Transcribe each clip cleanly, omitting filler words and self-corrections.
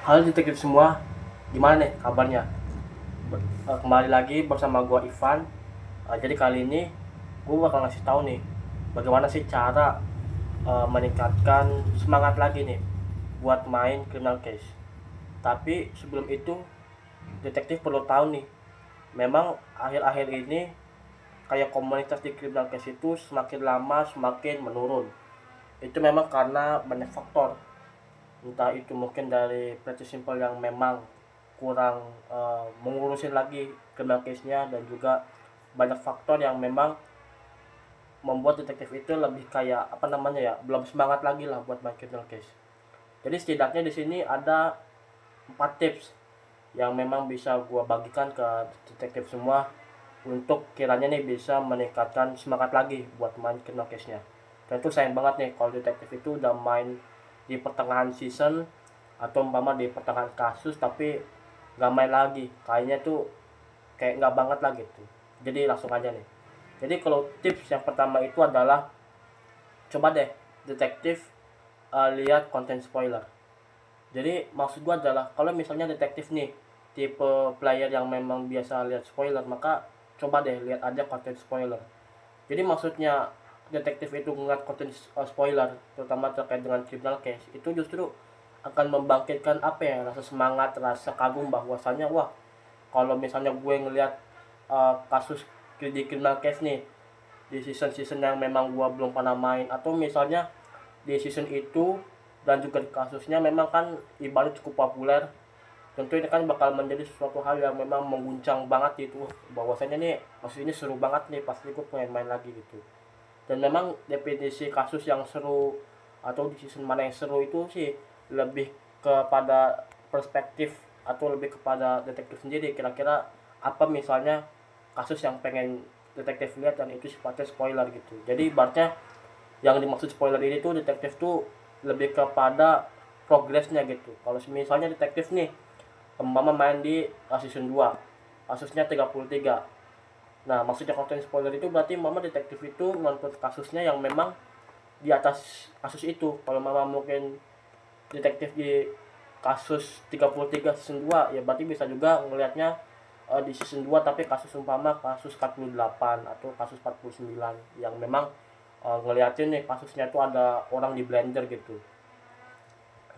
Halo detektif semua, gimana nih kabarnya? Kembali lagi bersama gua Ivan. Jadi kali ini gua bakal ngasih tahu nih bagaimana sih cara meningkatkan semangat lagi nih buat main criminal case. Tapi sebelum itu detektif perlu tahu nih, memang akhir-akhir ini kayak komunitas di criminal case itu semakin lama semakin menurun. Itu memang karena banyak faktor, entah itu mungkin dari pretty simple yang memang kurang mengurusin lagi criminal case-nya, dan juga banyak faktor yang memang membuat detektif itu lebih kayak apa namanya ya, belum semangat lagi lah buat main criminal case. Jadi setidaknya di sini ada 4 tips yang memang bisa gua bagikan ke detektif semua untuk kiranya nih bisa meningkatkan semangat lagi buat main criminal case-nya. Dan itu sayang banget nih kalau detektif itu udah main di pertengahan season atau umpama di pertengahan kasus tapi nggak main lagi, kayaknya tuh kayak nggak banget lah gitu. Jadi langsung aja nih. Jadi kalau tips yang pertama itu adalah coba deh detektif lihat konten spoiler. Jadi maksud gua adalah kalau misalnya detektif nih tipe player yang memang biasa lihat spoiler, maka coba deh lihat aja konten spoiler. Jadi maksudnya detektif itu ngeliat konten spoiler terutama terkait dengan criminal case itu justru akan membangkitkan apa ya, rasa semangat, rasa kagum bahwasannya wah, kalau misalnya gue ngelihat kasus di criminal case nih di season-season yang memang gue belum pernah main, atau misalnya di season itu dan juga di kasusnya memang kan ibarat cukup populer, tentu ini kan bakal menjadi suatu hal yang memang mengguncang banget gitu, bahwasanya nih kasus ini seru banget nih, pasti gue pengen main lagi gitu. Dan memang definisi kasus yang seru atau di season mana yang seru itu sih lebih kepada perspektif atau lebih kepada detektif sendiri, kira-kira apa misalnya kasus yang pengen detektif lihat dan itu sifatnya spoiler gitu. Jadi ibaratnya yang dimaksud spoiler ini tuh detektif tuh lebih kepada progresnya gitu. Kalau misalnya detektif nih umpama main di season 2 kasusnya 33. Nah, maksudnya konten spoiler itu berarti mama detektif itu nonton kasusnya yang memang di atas kasus itu. Kalau mama mungkin detektif di kasus 33 season 2, ya berarti bisa juga ngelihatnya di season 2 tapi kasus umpama kasus 48 atau kasus 49 yang memang ngeliatin nih kasusnya itu ada orang di blender gitu.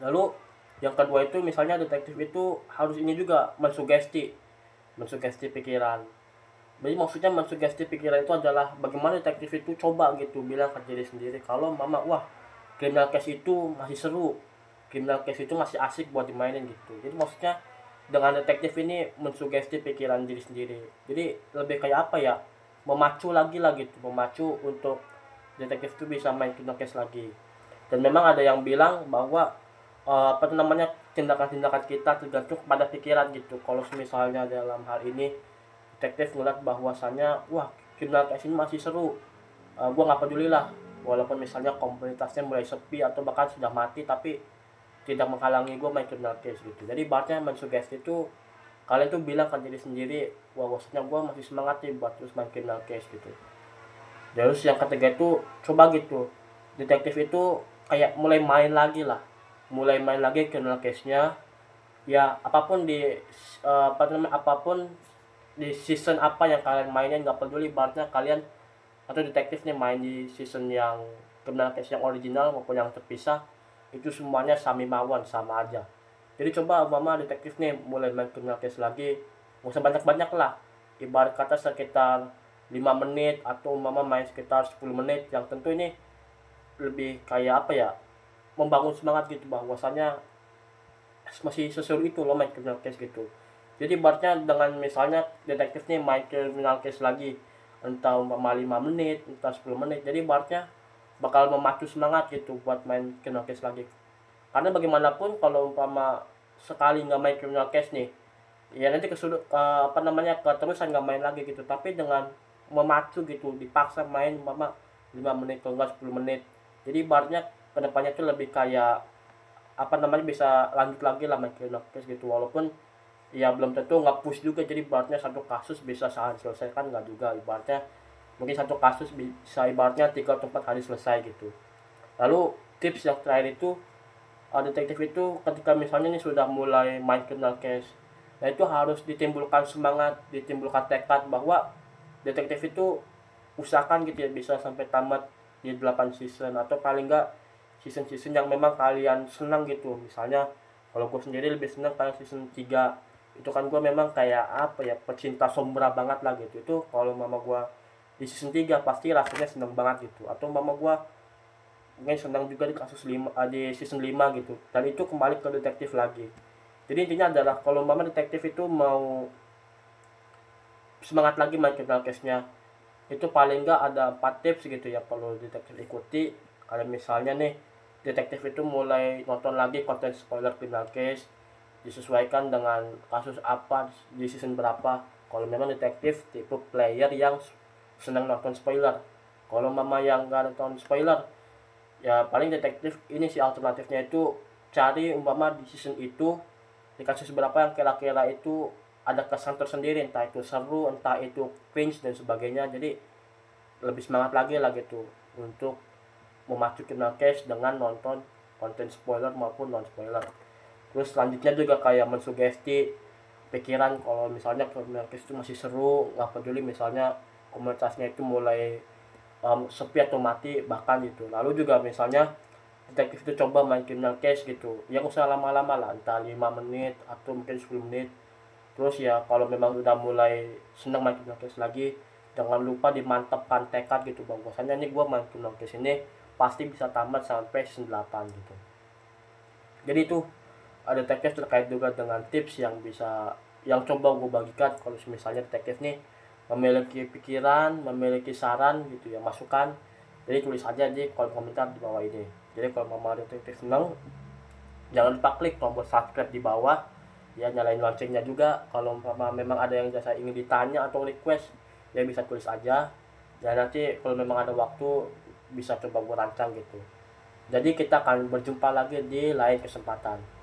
Lalu yang kedua itu misalnya detektif itu harus ini juga mensugesti, pikiran. Jadi maksudnya mensugesti pikiran itu adalah bagaimana detektif itu coba gitu bilang ke diri sendiri kalau mama wah, criminal case itu masih seru, criminal case itu masih asik buat dimainin gitu. Jadi maksudnya dengan detektif ini mensugesti pikiran diri sendiri. Jadi lebih kayak apa ya, memacu lagi lah gitu, memacu untuk detektif itu bisa main criminal case lagi. Dan memang ada yang bilang bahwa apa namanya, tindakan-tindakan kita tergantung pada pikiran gitu. Kalau misalnya dalam hal ini detektif ngeliat bahwasannya wah, criminal case ini masih seru, gue nggak peduli lah walaupun misalnya komunitasnya mulai sepi atau bahkan sudah mati, tapi tidak menghalangi gue main criminal case gitu. Jadi ibaratnya mensugesti itu kalian tuh bilang ke diri sendiri bahwasanya gue masih semangat nih buat terus main criminal case gitu. Terus yang ketiga itu coba gitu detektif itu kayak mulai main lagi lah, mulai main lagi criminal case nya, ya apapun di apa namanya, apapun di season apa yang kalian mainin nggak peduli, ibaratnya kalian atau detektif nih main di season yang criminal case yang original maupun yang terpisah, itu semuanya sami mawon, sama aja. Jadi coba mama detektif nih mulai main criminal case lagi, nggak usah banyak-banyak lah, ibarat kata sekitar 5 menit atau mama main sekitar 10 menit, yang tentu ini lebih kayak apa ya, membangun semangat gitu bahwasanya masih seseru itu lo main criminal case gitu. Jadi ibaratnya dengan misalnya detektif nih main criminal case lagi entah umpama 5 menit entah 10 menit, jadi ibaratnya bakal memacu semangat gitu buat main criminal case lagi. Karena bagaimanapun kalau umpama sekali nggak main criminal case nih, ya nanti kesudut apa namanya, keterusan nggak main lagi gitu. Tapi dengan memacu gitu dipaksa main umpama 5 menit atau enggak 10 menit, jadi ibaratnya kedepannya tuh lebih kayak apa namanya, bisa lanjut lagi lah main criminal case gitu. Walaupun ya belum tentu nggak push juga, jadi ibaratnya satu kasus bisa sehari selesai kan nggak juga, ibaratnya mungkin satu kasus bisa ibaratnya 3 atau 4 hari selesai gitu. Lalu tips yang terakhir itu detektif itu ketika misalnya nih sudah mulai main criminal case, nah itu harus ditimbulkan semangat, ditimbulkan tekad bahwa detektif itu usahakan gitu ya bisa sampai tamat di 8 season, atau paling enggak season-season yang memang kalian senang gitu. Misalnya kalau gue sendiri lebih senang kayak season 3, itu kan gue memang kayak apa ya, pecinta sombra banget lah gitu. Itu kalau mama gue di season 3 pasti rasanya seneng banget gitu. Atau mama gue mungkin senang juga di di season 5 gitu, dan itu kembali ke detektif lagi. Jadi intinya adalah kalau mama detektif itu mau semangat lagi main criminal case-nya, itu paling nggak ada 4 tips gitu ya perlu detektif ikuti. Kalau misalnya nih detektif itu mulai nonton lagi konten spoiler criminal case, disesuaikan dengan kasus apa di season berapa. Kalau memang detektif tipe player yang senang nonton spoiler. Kalau mama yang nggak nonton spoiler, ya paling detektif ini sih alternatifnya itu cari umpama di season itu, di kasus berapa yang kira-kira itu ada kesan tersendiri, entah itu seru, entah itu cringe dan sebagainya. Jadi lebih semangat lagi lah gitu untuk memacu criminal case dengan nonton konten spoiler maupun non spoiler. Terus selanjutnya juga kayak mensugesti pikiran kalau misalnya criminal case itu masih seru, nggak peduli misalnya komunitasnya itu mulai sepi atau mati bahkan gitu. Lalu juga misalnya detektif itu coba main criminal case gitu, yang usah lama-lama lah, entah 5 menit atau mungkin 10 menit. Terus ya kalau memang udah mulai seneng main criminal case lagi, jangan lupa dimantapkan tekad gitu bahwasanya nih gue main criminal case ini pasti bisa tamat sampai season 8 gitu. Jadi itu ada detektif terkait juga dengan tips yang bisa yang coba gue bagikan. Kalau misalnya detektif nih memiliki pikiran, memiliki saran gitu ya, masukan, jadi tulis aja di kolom komentar di bawah ini. Jadi kalau mama detektif seneng, jangan lupa klik tombol subscribe di bawah ya, nyalain loncengnya juga. Kalau mama memang ada yang jasa ingin ditanya atau request, ya bisa tulis aja, dan nanti kalau memang ada waktu bisa coba gue rancang gitu. Jadi kita akan berjumpa lagi di lain kesempatan.